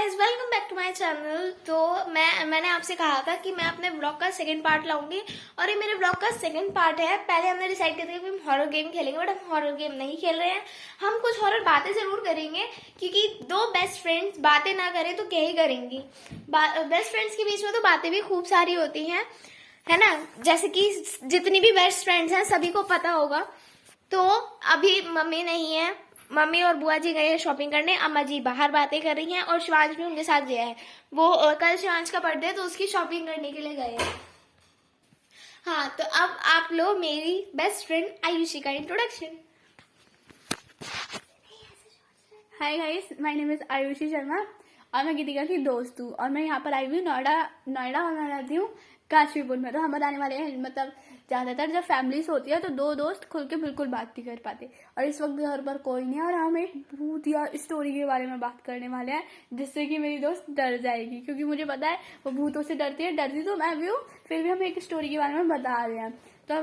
Guys, welcome back to my channel. तो मैंने आपसे कहा था कि मैं अपने ब्लॉग का सेकंड पार्ट लाऊंगी और ये मेरे ब्लॉग का सेकंड पार्ट है। पहले हमने डिसाइड किया था कि हम हॉरर गेम खेलेंगे, बट हम हॉरर गेम नहीं खेल रहे हैं। हम कुछ हॉरर बातें जरूर करेंगे, क्योंकि दो बेस्ट फ्रेंड्स बातें ना करें तो क्या ही करेंगी। बेस्ट फ्रेंड्स के बीच में तो बातें भी खूब सारी होती हैं, है ना। जैसे कि जितनी भी बेस्ट फ्रेंड्स हैं सभी को पता होगा। तो अभी मम्मी नहीं है, मम्मी और बुआ जी गए हैं शॉपिंग करने, अम्मा जी बाहर बातें कर रही हैं और शिवांश भी उनके साथ गया है। वो कल शिवांश का बर्थडे है तो उसकी शॉपिंग करने के लिए गए हैं। हाँ, तो अब आप लो मेरी बेस्ट फ्रेंड आयुषी का introduction. Hi guys, my name is Ayushi Sharma और मैं गीतिका की दोस्त हूँ और मैं यहाँ पर आई हुई नोएडा और मैं रहती हूँ काशीपुर में। तो हम बताने वाले हैं, मतलब ज्यादातर जब फैमिलीज होती है तो दो दोस्त खुल के बिल्कुल बात नहीं कर पाते, और इस वक्त घर पर कोई नहीं है और हम एक भूत या स्टोरी के बारे में बात करने वाले हैं, जिससे कि मेरी दोस्त डर जाएगी, क्योंकि मुझे पता है वो भूतों से डरती तो मैं भी हूँ। फिर भी हम एक स्टोरी के बारे में बता रहे हैं, तो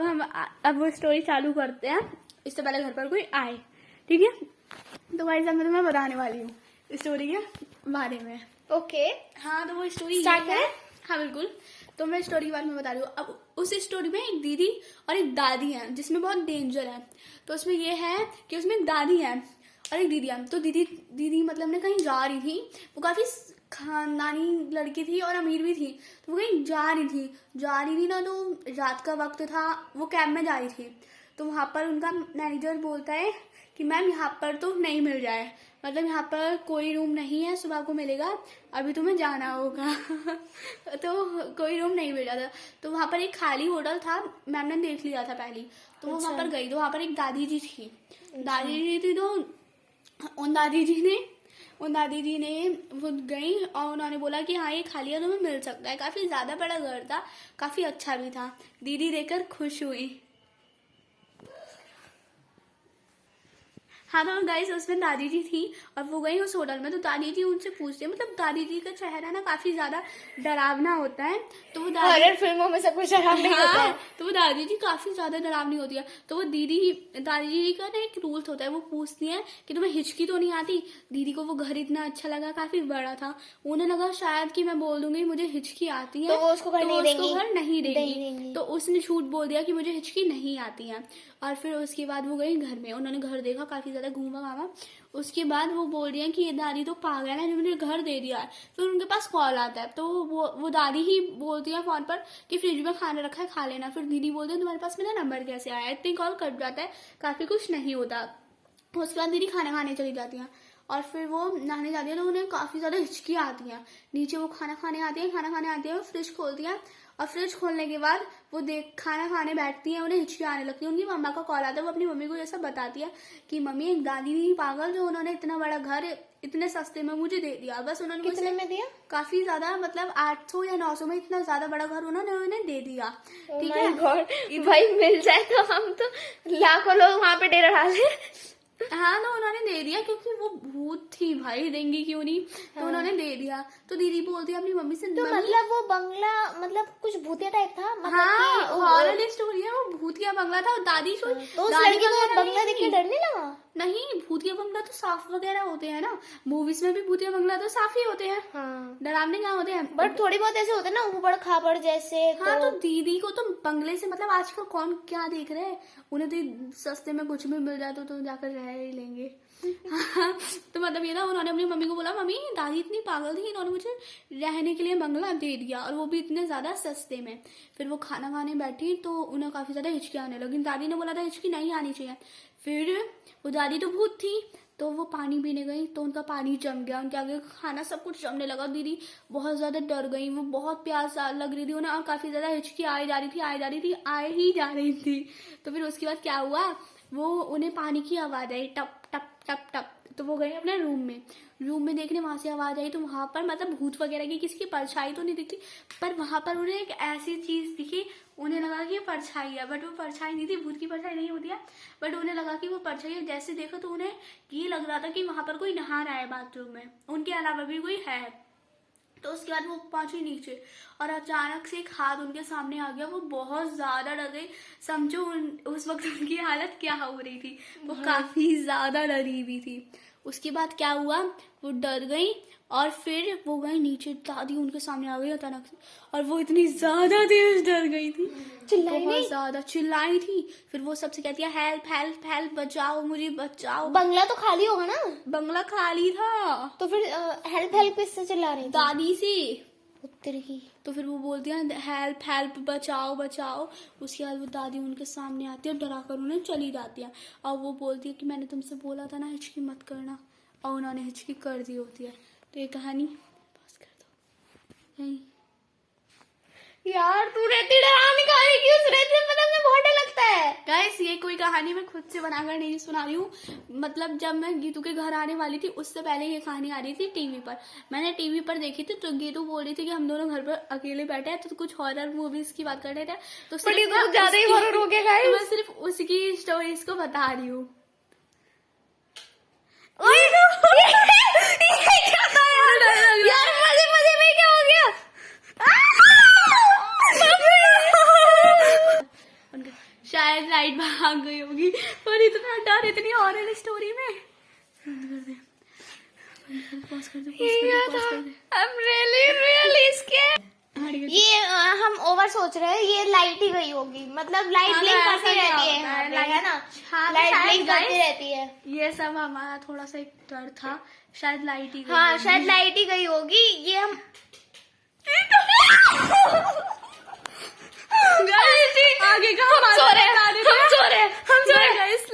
अब वो स्टोरी चालू करते हैं। इससे पहले घर पर कोई आए, ठीक है। तो गाइस अब मैं तुम्हें बताने वाली हूँ स्टोरी के बारे में। ओके, हाँ, तो वो स्टोरी स्टार्ट करें। हाँ बिल्कुल। तो मैं स्टोरी के बारे में बता रही हूँ। अब उस स्टोरी में एक दीदी और एक दादी है, जिसमें बहुत डेंजर है। तो उसमें ये है कि उसमें एक दादी है और एक दीदी है। तो दीदी मतलब ने कहीं जा रही थी। वो काफी खानदानी लड़की थी और अमीर भी थी। तो वो कहीं जा रही थी ना, तो रात का वक्त था, वो कैब में जा रही थी। तो वहां पर उनका मैनेजर बोलता है कि मैम यहाँ पर तो नहीं मिल जाए, मतलब यहाँ पर कोई रूम नहीं है, सुबह को मिलेगा, अभी तुम्हें जाना होगा। तो कोई रूम नहीं मिल रहा था। तो वहां पर एक खाली होटल था, मैम ने देख लिया था पहले। तो वो वहां पर गई, तो वहां पर एक दादी जी थी। तो उन दादी जी ने वो गई और उन्होंने बोला कि हाँ ये खाली है, तुम्हें मिल सकता है। काफी ज्यादा बड़ा घर था, काफी अच्छा भी था। दीदी देखकर खुश हुई। हाँ, तो गाइस उसमें दादी जी थी और वो गई उस होटल में। तो दादी जी उनसे पूछते, मतलब दादी जी का चेहरा ना काफी ज्यादा डरावना होता है। तो वो हॉरर फिल्मों में सब कुछ डरावना ही होता है। तो वो दादी जी काफी ज्यादा डरावनी होती है। तो वो दादी जी का ना एक रूल्स होता है, वो पूछती है कि तुम्हें हिचकी तो नहीं आती। दीदी को वो घर इतना अच्छा लगा, काफी बड़ा था। उन्हें लगा शायद कि मैं बोल दूंगी मुझे हिचकी आती है तो वो उसको घर नहीं देंगी। तो उसने झूठ बोल दिया कि मुझे हिचकी नहीं आती है। और फिर उसके बाद वो गई घर में, उन्होंने घर देखा, काफी ज्यादा घूमा घामा। उसके बाद वो बोल रही है कि ये दादी तो पागल है जो मुझे घर दे दिया है। फिर उनके पास कॉल आता है, तो वो दादी ही बोलती है फोन पर कि फ्रिज में खाना रखा है, खा लेना। फिर दीदी बोलती है तुम्हारे पास मेरा नंबर कैसे आया। इतनी कॉल कट जाता है, काफी कुछ नहीं होता। उसके बाद दीदी खाना खाने चली जाती है और फिर वो नहाने जाती है। तो उन्हें काफी ज्यादा हिचकी आती है। नीचे वो खाना खाने आती है, वो फ्रिज खोलती है और फ्रिज खोलने के बाद वो खाना खाने बैठती है, उन्हें हिचकी आने लगती है। उनकी मम्मा का कॉल आता है, वो अपनी मम्मी को जैसा बताती है कि मम्मी एक दादी नहीं पागल, जो उन्होंने इतना बड़ा घर इतने सस्ते में मुझे दे दिया। बस उन्होंने कितने में दिया? काफी ज्यादा, मतलब 800 या 900 में इतना ज्यादा बड़ा घर उन्होंने उन्हें दे दिया। ठीक है, भाई मिल जाए तो हम तो लाखों लोग वहां पे डेरा डाले। हाँ, तो उन्होंने दे दिया क्योंकि वो भूत थी भाई, देंगी क्यों नहीं। तो उन्होंने दे दिया। तो दीदी बोलती है अपनी मम्मी से, तो मतलब वो बंगला मतलब कुछ भूतिया टाइप था, मतलब हाँ हॉरर स्टोरी है, वो भूतिया बंगला था। और दादी को तो उस लड़की को बंगला देख के डर नहीं लगा? नहीं, भूतिया बंगला तो साफ वगैरह होते हैं ना, मूवीज में भी भूतिया बंगला तो साफ ही होते हैं। हाँ, डरावने कहाँ होते हैं, बट थोड़ी बहुत ऐसे होते हैं ना, ऊबड़ खाबड़ जैसे। हाँ, तो दीदी को तो बंगले से मतलब, आजकल कौन क्या देख रहे हैं, उन्हें तो सस्ते में कुछ भी मिल जाए तो जाकर रह ही लेंगे। हाँ, तो मतलब ये ना, उन्होंने अपनी मम्मी को बोला मम्मी दादी इतनी पागल थी, इन्होंने मुझे रहने के लिए बंगला दे दिया और वो भी इतने ज्यादा सस्ते में। फिर वो खाना खाने बैठी तो उन्हें काफी ज्यादा हिचकी आने लगी। दादी ने बोला था हिचकी नहीं आनी चाहिए। फिर वो दादी तो भूत थी, तो वो पानी पीने गई तो उनका पानी जम गया, उनके आगे खाना सब कुछ जमने लगा। दीदी बहुत ज्यादा डर गई, वो बहुत प्यास लग रही थी उन्हें और काफी ज्यादा हिचकी आ ही जा रही थी। तो फिर उसके बाद क्या हुआ, वो उन्हें पानी की आवाज आई, टप टप टप टप। तो वो गए अपने रूम में देखने, वहां से आवाज आई। तो वहां पर मतलब भूत वगैरह की किसी की परछाई तो नहीं दिखती, पर वहां पर उन्हें एक ऐसी चीज दिखी, उन्हें लगा कि ये परछाई है, बट वो परछाई नहीं थी, भूत की परछाई नहीं होती है, बट उन्हें लगा कि वो परछाई है। जैसे देखो तो उन्हें ये लग रहा था कि वहां पर कोई नहा रहा है बाथरूम में, उनके अलावा भी कोई है। तो उसके बाद वो पहुंची नीचे और अचानक से एक हाथ उनके सामने आ गया। वो बहुत ज्यादा डर गई, समझो उस वक्त उनकी हालत क्या हो रही थी, वो काफी ज्यादा डरी हुई थी। उसके बाद क्या हुआ, वो डर गई और फिर वो गए नीचे, दादी उनके सामने आ गई अचानक से, और वो इतनी ज्यादा तेज डर गई थी, चिल्लाई बहुत नहीं? ज्यादा चिल्लाई थी। फिर वो सबसे कहती है हेल्प हेल्प हेल्प, बचाओ मुझे बचाओ। बंगला तो खाली होगा ना, बंगला खाली था। तो फिर हेल्प हेल्प किससे चिल्ला रही थी? दादी से। उत्तर की। तो फिर वो बोलती है हेल्प हेल्प, बचाओ बचाओ। उसके बाद वो दादी उनके सामने आती है और डरा कर उन्हें चली जाती है। और वो बोलती है कि मैंने तुमसे बोला था ना हिचकी मत करना, और उन्होंने हिचकी कर दी होती है। तो ये कहानी बस कर दो यहीं। यार तू रहती डरावनी कहानी क्यों सुन रही थी? मतलब मुझे बहुत डर लगता है। गाइस ये कोई कहानी मैं खुद से बनाकर नहीं सुना रही हूँ, मतलब जब मैं गीतू के घर आने वाली थी उससे पहले ये कहानी आ रही थी टीवी पर। मैंने टीवी पर देखी थी, तो गीतू बोल रही थी कि हम दोनों घर पर अकेले बैठे हैं, तो कुछ हॉरर मूवीज की बात कर रहे थे। तो बट ये तो ज्यादा ही हॉरर हो गया गाइस। मैं सिर्फ उसकी स्टोरीज को बता रही हूँ। यार मजे मजे में क्या हो गया? शायद लाइट भाग गई होगी, पर इतना डर इतनी हॉरर स्टोरी में। बंद कर दे, पॉज कर दे, पॉज कर दे। I'm really really scared. ये हम ओवर सोच रहे हैं, ये लाइट ही गई होगी, मतलब लाइट हाँ, ब्लिंक ऐसा करती क्या रहती होता है है, यहाँ पे, है ना? हाँ, लाइट शायद ब्लिंक करती guys, रहती है। ये सब हमारा थोड़ा सा एक डर था, शायद लाइट ही गई हाँ होगी। शायद लाइट ही गई होगी। ये हम Guys, आगे का हम सो रहे हैं, हम सो रहे हैं, हम सो रहे हैं। गाइस